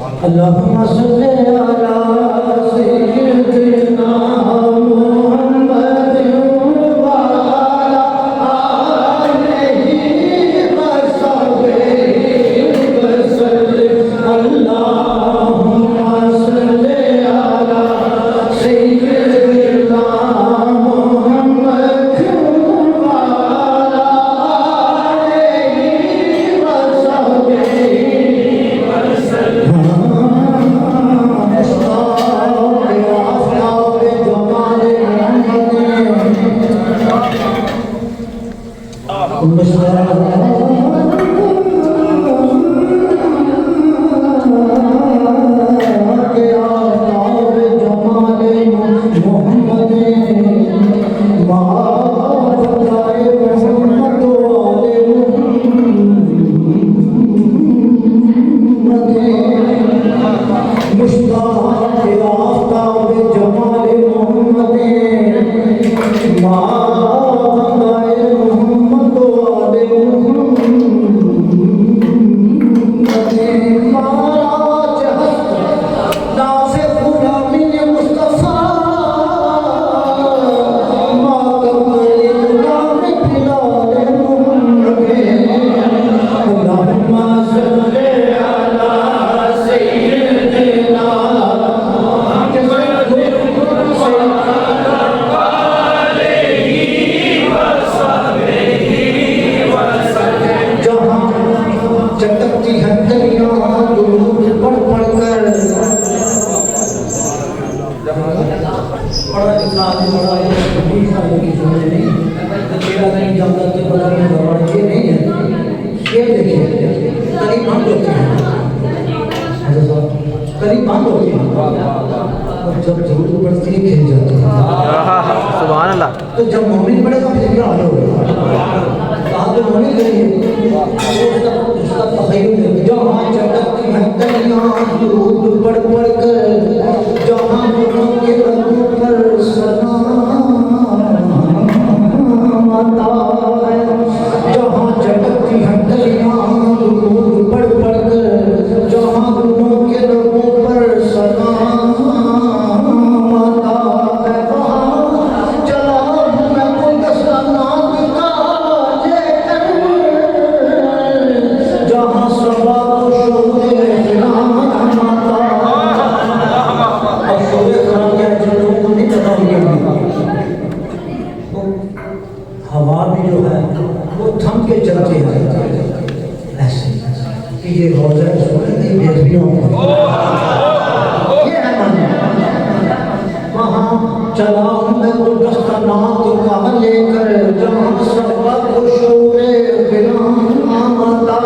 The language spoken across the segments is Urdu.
اللهم صل على سيدنا محمد وعلى آله وصحبه وسلم اللهم صل على سيدنا محمد وعلى آله وصحبه وسلم سبحان اللہ. تو جب مومن پڑے گا پھر کیا حال ہوگا؟ کہاں تو مومن کریے اس کا تخیل ہے جہاں چٹکتی ہیں تلیاں درود پڑھ پڑھ کر جہاں گنوں کے رنگوں پر سلام آتا ہے جہاں چٹکتی ہیں تلیاں درود پڑھ پڑھ کر جہاں گنوں کے رنگوں پر سلام ہوا بھی جو ہے وہ تھم کے چلتی ہے ایسے کہ یہ روزہ سورت کی بےدبیوں یہ ہے مانے وہاں چلا ہوں میں وہ دستانات کا لے کر جہاں سبب و شعور غلام آمدہ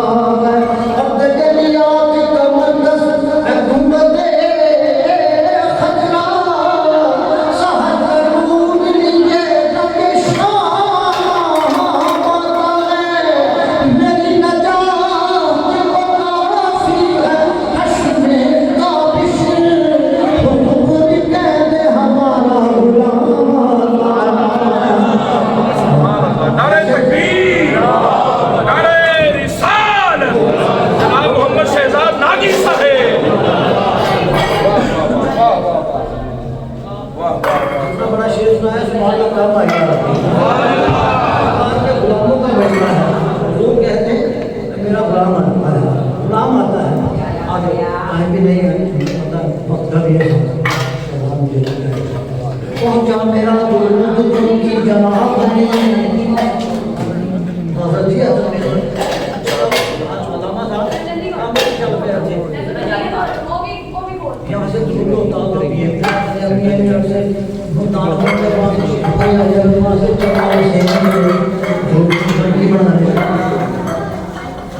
ہے اب دلیات کا مندس ہے گنبد خجرہ سہر کرون لیے تکشان پہنچا میرا درود تم کی جناب میں حضرت جی حضرت یہاں سے درود ہوتا رہی ہے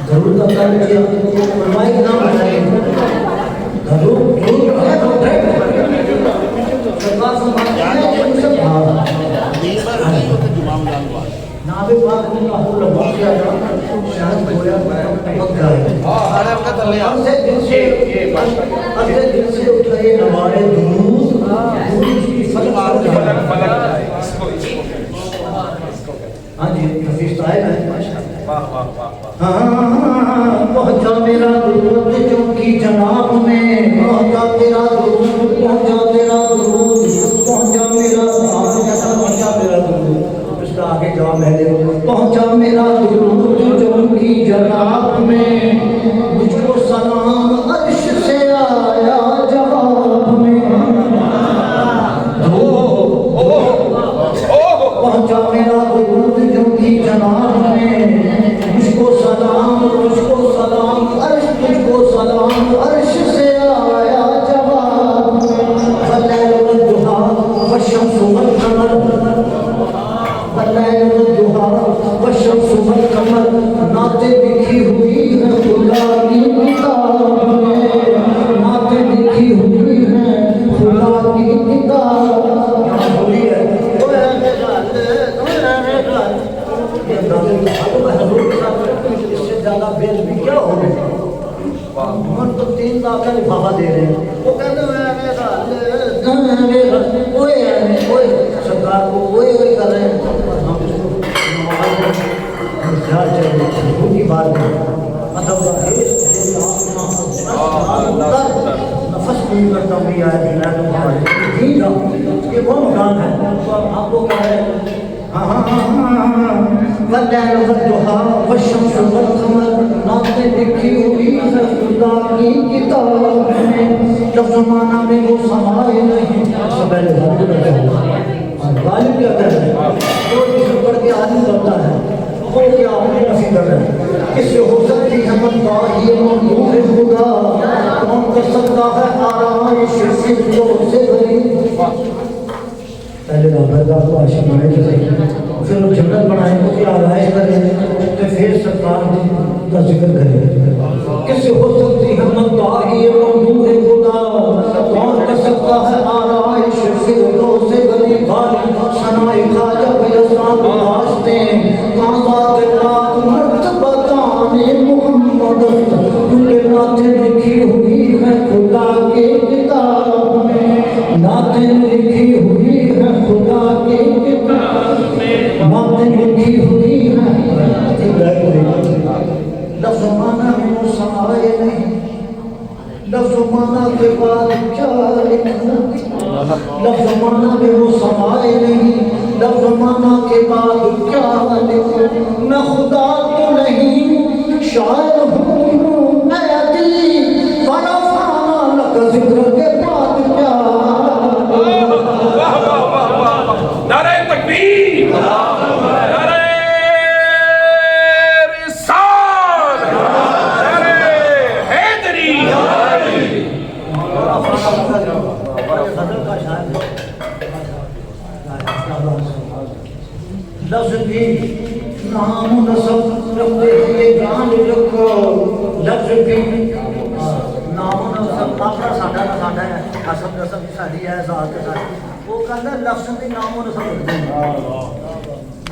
ضرور کرتا ہے فرمائے کہ نام بتائیے ضرور نابے پاک نے کہا اللہ بات کیا جا شاہد گویا پک گئے اگلے دن سے اٹھائے ہمارے درود پوری کی فلک ہاں جی حفیظ صاحب ہے پہنچا میرا درود جو کی جناب میں سلا بیل بھی کیا ہو گئے من تو 3 لاکھ کا لفافہ دے رہے ہیں وہ کہتے ہیں کوئی سرکار کو کوئی کر رہے ہیں ہم اس کو خیال چلے کی بات ہے مطلب نفس نہیں کرتا ہوں یہ وہ مکان ہے آپ کو کیا ہے والليل والضحى والشمس والقمر ناطے لکھی ہوئی ہے خدا کی کتاب میں جب زمانہ میں وہ سمائے نہیں سبیل غالب کیا کر رہے ہیں جو جسے پڑھ کے آدمی کرتا ہے وہ کیا اپنی نفی کر رہے ہیں کس سے ہو سکتی ہے مطبعی نور خدا کون کر سکتا ہے آرائش فکروں سے بھری پہلے رابطہ کو عاشق بنے تو صحیح پھر وہ جنت بنائیں تو کیا آرائش کریں تو پھر سرکار کا ذکر کریں کس سے ہو سکتی ہے مطبعی نور خدا کون کر سکتا ہے آرائش فکروں سے بھری سنائی خواجہ بیزان واسطے کانزاد اللہ مرتبہ دانے محمد کیونکہ ناتیں لکھی ہوئی ہے خدا کے کتاب میں ناتیں لکھی ہوئی ہے خدا کے کتاب میں ناتیں لکھی ہوئی ہے لفظ معنی میں وہ سمائے نہیں لفظ معنی کے بعد کیا لکھنا لفظ معنی میں وہ سمائے نہیں لفظ معنی کے بعد کیا لکھوں میں خدا تو نہیں شاعر ہوں اے عدلی فرفانا لک ذکر کے بعد کیا نعرہ تکبیر نعرہ رسالت نعرہ حیدری لفظ بھی نام و نسب رکھتے ہوئے جان رکھو لفظ بھی نام و نسب اپنا ساڈا نہ ساڈا ہے نسب نسب ساری ہے ذات ساری وہ کہتا ہے لفظ بھی نام و نسب رکھتے ہیں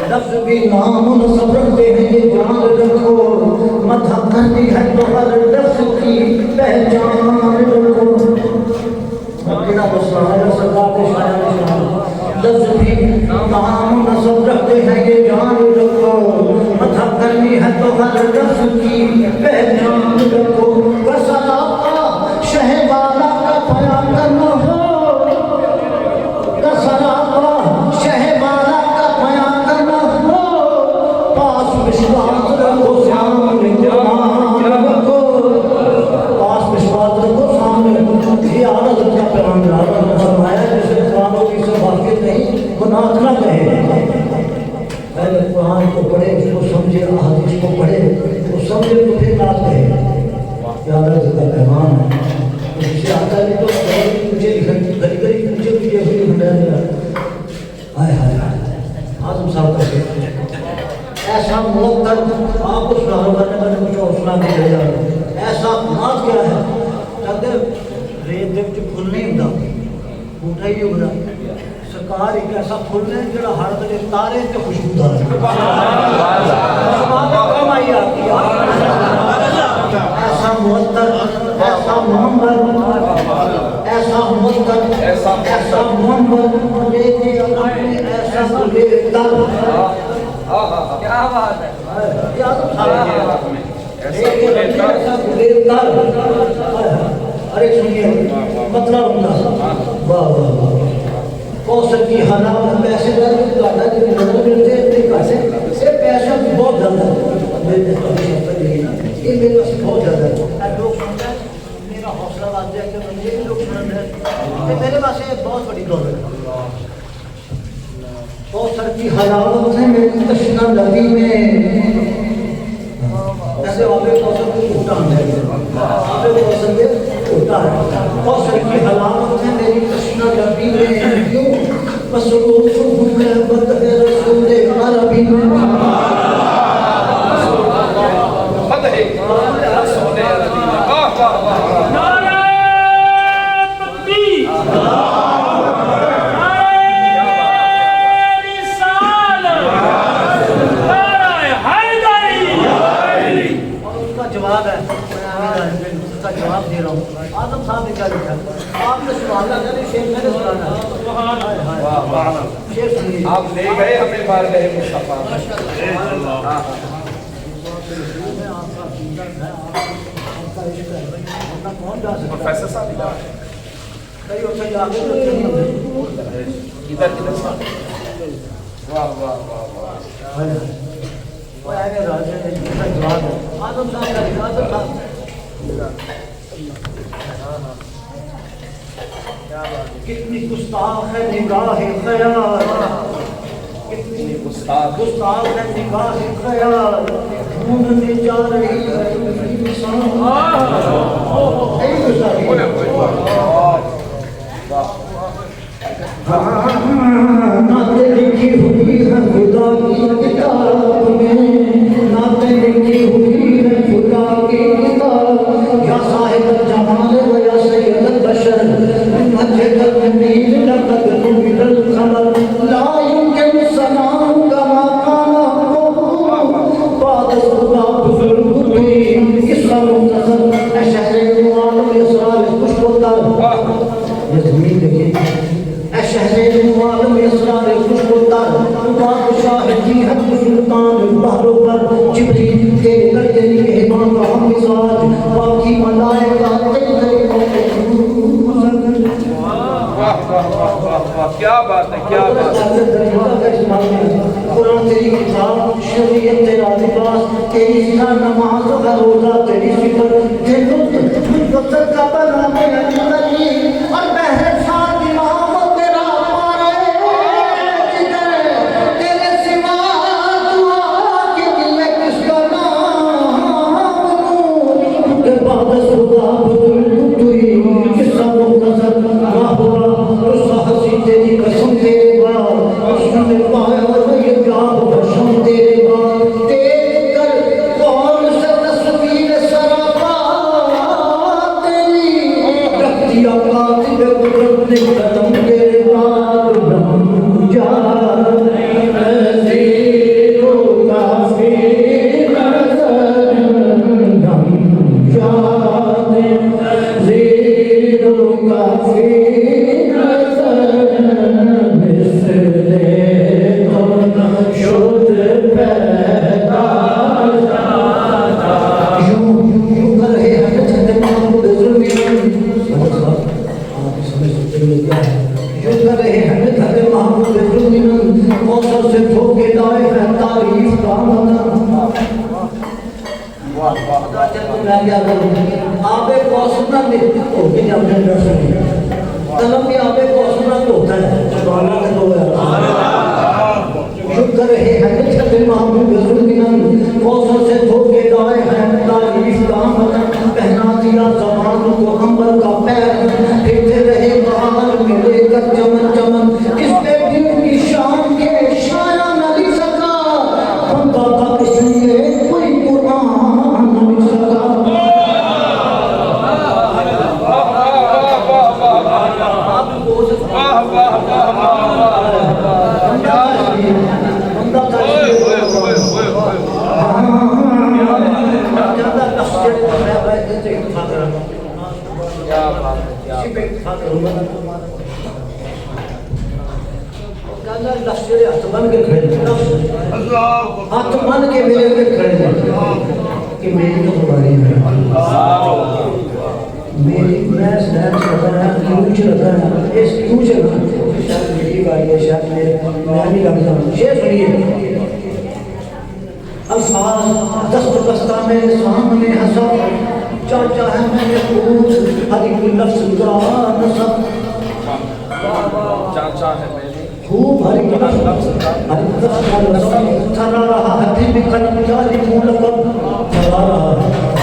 لفظ بھی نام و نسب رکھتے ہیں یہ جان رکھو مدح کرنی ہے تو ہر لفظ کی پہچان رکھو مکینہ بسرائے سرکار کے شاعر لفظ بھی نام و نسب رکھتے ہیں یہ جان رکھو مدح کرنی ہے تو ہر لفظ کی پہچان رکھو وسلاقہ شہ والا کا پیا کرنا ہو وسلاقہ شہ والا کا پیا کرنا ہو پاس وشواس رکھو سامنے قرآن رکھو پاس وشواس رکھو سامنے یہ عادت کا پیغام فرمایا جسے قرآنوں کی سے واقف نہیں گناہ نہ کہے پہلے قرآن کو پڑھے اس کو سمجھے احادیث کو پڑھے وہ سمجھے تو پھر نہ کہے یہ عادت کا پیغام ہے اسے آتا ہے تو مجھے گھری گھری مجھے ہوئی ہنڈا ہائے ہائے آزم صاحب کا ایسا ملتر آپ کو سنارو کرنے کا کچھ اور سنا نہیں رہا ایسا ناز کیا ہے کہتے ریت دے وچ پھل نہیں ہوندا بوٹا ہی ہوگا سرکار ایک ایسا پھل ہے جڑا ہر ویلے تارے تے خوشبودار ہے کم آئی آپ کی ایسا ملتر ایسا محمد ایسا ملتر ایسا محمد لیتے ایسا گلےدار کیا بات ہے ارے سنیے مطلب واہ واہ واہ کوثر کی حالات پیسے نظر ملتے ہیں پیسے پیسہ بہت زیادہ یہ میرے پاس بہت زیادہ ہے لوگ سنتے ہیں میرا حوصلہ بات ہے کہ یہ بھی لوگ سنتے ہیں میرے پاس یہ بہت بڑی دولت ہے کوثر کی حلاوت ہے میری تشنہ لبی میں ایسے آبے کوثر کو اٹھا ہے آبے کوثر کے اٹھا ہے کوثر کی حلاوت ہے میری تشنہ لبی میں کیوں مصروف ہوں میں بدر رسول عربی میں فتح رسول عربی نعرہ تکبیر اچھا لکھا آپ نے سنانا نہیں شیخ میں نے سنانا واہ واہ شیخ سنیے آپ لے گئے ہمیں مار گئے مصطفیٰ کون جا سکتا پروفیسر صاحب کئی اتنے جا کے ادھر ادھر صاحب واہ واہ واہ واہ وہ آگے راجے نے جیسا جواب ہے آدم صاحب کا جواب تھا کتنی گستاخ ہے نگاہ خیال کتنی گستاخ ہے نگاہ خیال ڈھونڈنے جا رہی ہے نعتیں لکھی ہوئی ہے خدا کی کتاب میں نعتیں لکھی ہوئی ہے خدا کی کتاب یا صاحب الجمال و یا سید البشر من وجهك الجميل لقد قبل الخبر لا يمكن سماع كما كان بعد الصدى بزرگ کوئی اس کا منتظر شہر معالم اسرار خوش ہوتا یہ زمین دیکھیں شہر معالم اسرار خوش ہوتا بادشاہ کی حد سلطان بحروں پر جبریل کے درجے مہمان کا ہم مزاج باقی ملائکہ کیا بات ہے کیا بات ہے قرآن تیری کتاب شریعت تیرا لباس تیری سنا نماز و روزہ تیری فکر فطر کا بنا میرا نبی اور بہر ساتھ امام تیرا پارے تیرے سوا دعا کے دل میں کس کا نام کے بعد خدا بزرگ توئی کس کا منتظر راہ ہوا حسی تیری قسم تیرے بعد اس نے پایا اور یہ پیار بشم تیرے بعد دیکھ کر کون سے تصویر سراپا تیری رکھ دیا قاتل قدرت نے ختم تیرے بعد رم جا نظیر و کافی نظر رم جا نظیر و کافی ہاتھ بن کے میرے پہ کھڑے کہ میری تو تمہاری ہے میری میں سنیپ چلتا ہے کیوں چلتا ہے اس کیوں چلتا ہے شاید میری گاڑی ہے شاید میں نہیں گاڑی ہوں شیئر سنیے الفاظ دست بستہ میرے سامنے حسب چاچا ہے میں نے خود ہر ایک لفظ کا نصب چاچا ہے میرے خوب ہری لفظ چلا رہا ہتھی بھی قلم جالی مولکم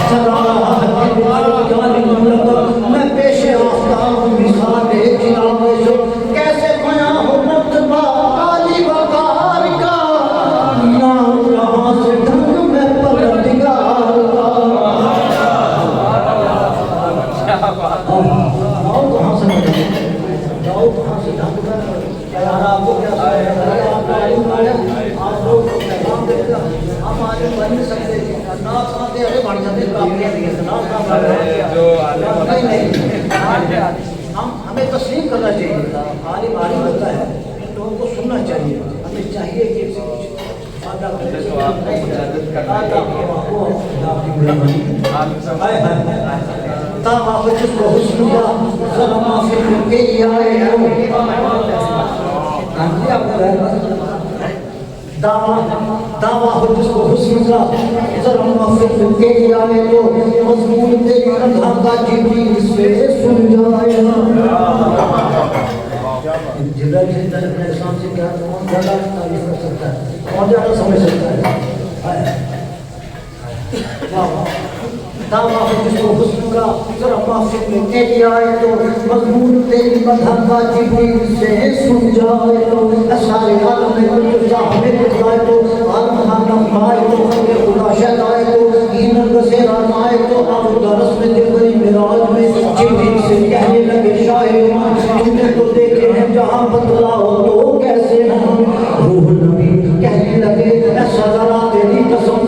چلا رہا ہتھی بھی قلم جالی مولکم میں پیش آفتاب مثال چراغ جو کیسے بیاں ہو مرتبہ عالی وقار کا نام کہاں سے ڈھنگ میں پروردگار کا آؤ کہاں سے جاؤ کہاں سے ڈھنگ میں آپ کو کیا سوال ہے آپ لوگ پیغام دیتے ہیں آپ آج بن نہیں سکتے ہمیں تسلیم کرنا چاہیے. عالم عالم ہوتا ہے, لوگوں کو سننا چاہیے. ہمیں چاہیے کہ اس سے کچھ فائدہ کرے. تاما جس کو حسن کا ذرا معافی کے آئے ہو دعویٰ ہو جس کو حسن کا ذرا معافی کے آئے تو مضمون تیری رنگا کا جبریل سے سن جائے. جبریل جن طرح اپنے اسلام سے کیا کون زیادہ تعریف کر سکتا ہے, کون زیادہ سمجھ سکتا ہے. دعویٰ ہو جس کو حسن کا ذرا معافی کے آئے تو مضمون تیری مدح کا جبریل سے سن جائے. سارے عالم میں کچھ ہمیں دکھائے تو عالم حالم آئے تو خدا شہد آئے تو ہینر بسیران آئے تو آپ درس میں دیکھنی میراج میں جبریل سے کہنے لگے شاہدان تم نے تو دیکھے ہیں جہاں بدلاؤ تو کیسے ہم. روح نبی کہنے لگے ایسا ذرا تیری قسم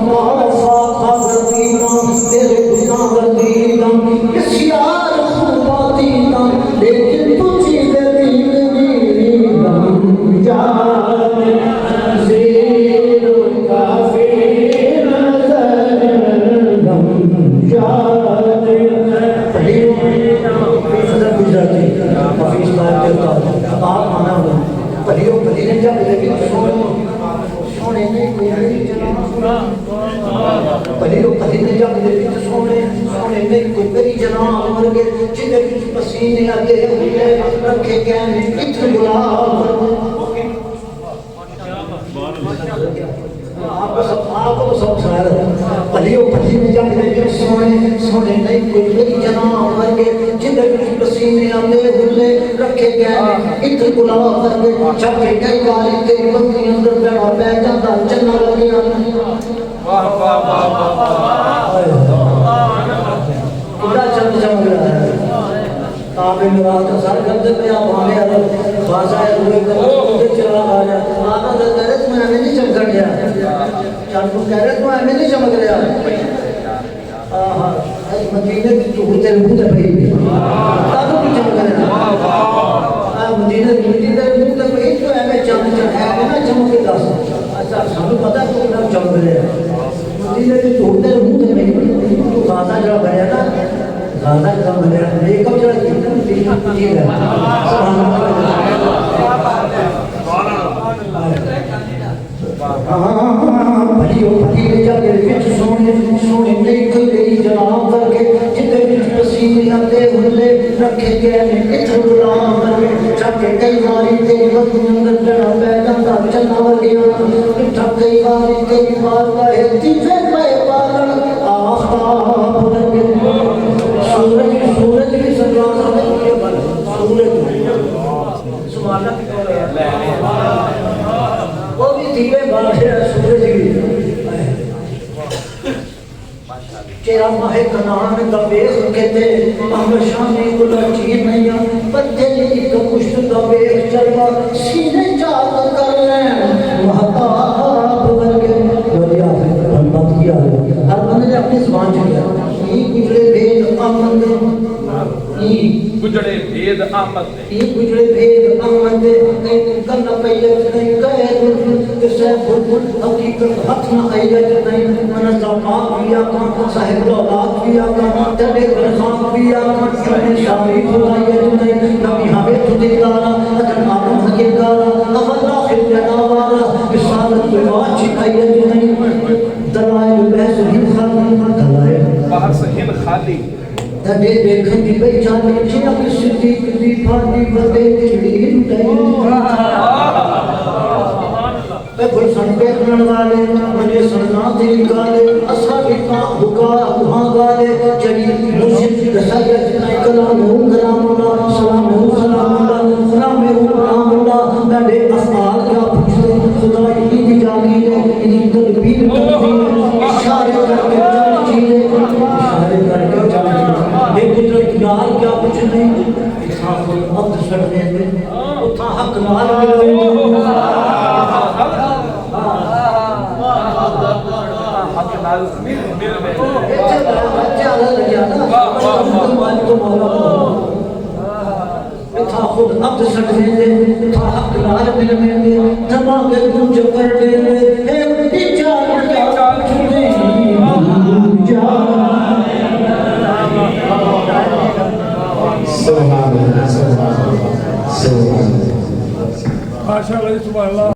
تیرے گناہ وردیدم بسیار خوباتیدم لیکن تجھی دلیدم جان زیر کافی نظردم جان پڑھیو صدر گجراتی حفیظ صاحب کرتا آپ مانا ہوں پڑھیو پڑھینے جب لیکن سونے میں کوئی پہلے پہلے جب سونے سونے میں کوئی کری جناب ورگے جدے کچھ پسینے آتے ہوئے رکھے گئے اتر گلاب. آپ کو سب سنا رہا ہے پہلے جب سونے سونے نہیں کوئی کری جناب ورگے جدے کچھ پسینے آتے ہوئے رکھے گئے اتر گلاب ورگے جب کئی باری تیری بندی اندر بیٹھا بیٹھا تھا چنا لگیا. واہ واہ واہ واہ کتنا چند چمک رہا ہے. تابع مراد کا سر گندے پہ آپ آنے آ رہے بازائے ہوئے کرتے چلا آ رہا آنا تو کہہ رہے تمہیں ہمیں نہیں چمک رہا چند کو کہہ رہے تمہیں ہمیں نہیں چمک رہا. مدینہ کی تو ہوتے رہو تے بھئی تاکہ نہیں چمک رہا مدینہ کی رہو تے بھئی تو ہمیں چمک رہا ہے نا چمک رہا. اچھا سانو پتا ہے تو چمک رہا مدینہ کی تو ہوتے رہو تے بھئی تو غازہ جڑا بنیا نا غازہ جڑا بنیا یہ کب جڑا کی ٹھیک ہے بھلیو بھلیو جب وچ سونے سونے نہیں کوئی تیری جناب کر کے جتے وچ پسینے آتے ہوئے رکھے گئے اتر غلام کر کے جب کئی باری تیری بدن اندر جڑا پہ جاتا چنا ورگیا اٹھا کئی باری تیری بار گئے تیفے پہ پالن آفتاب ورگے سورج بھی سجان سورج سبحان اللہ وہ بھی دیوے بارے سورج بھی چیرا ماہ کنان کا بیخ کہتے محمد شامی کلا چین نہیں پتے لی کا کشت کا بیخ چلوا سینے چاہتا کر لیں محتاب ورگے دولیا بات کیا ہے ہر بندے نے اپنی زبان چلیا گجڑے بھید آمد گجڑے بھید آمد گجڑے بھید آمد کرنا پیت نہیں قید اسے بھل حقیقت حق نہ ایت نہیں منزہ پاک بھی آقا صاحب دولات بھی آقا تلے برخان بھی آقا کیونیں شامی خدایت نہیں نبی حبیت دلدارا اگر معلوم حقیقارا اول آخر جناوارا رسالت بواچی ایت نہیں دلائل بحث ہن خالی دلائل بحث ہن خالی تھے دیکھیں دی بے جانے چنک صدیق دی پھاڑی بدے چڑی ہندائی اے گلشن بیکنن والے مجھے سننا دل گالے اصحابی کان بکا گالے چڑی مرشد رسائیت نائی کلام کلام اللہ سلام اللہ سلام اللہ نڈے افعال کیا پوچھتے خدای کی جاگیر ہے انہی تدبیر تدبیر اشارے کر کے جان چیزے اشارے کر کے جان چیزے ایک قدرت نال کیا کچھ نہیں اتھا خود عبد سڑنے میں اتھا حق نال ملے حق نال مل خود عبد سکتے دے تھا حق لال دل میں دے دماغ گنج کر دے اے اٹھی چال کیا چھوڑے سبحان اللہ سبحان اللہ سبحان اللہ.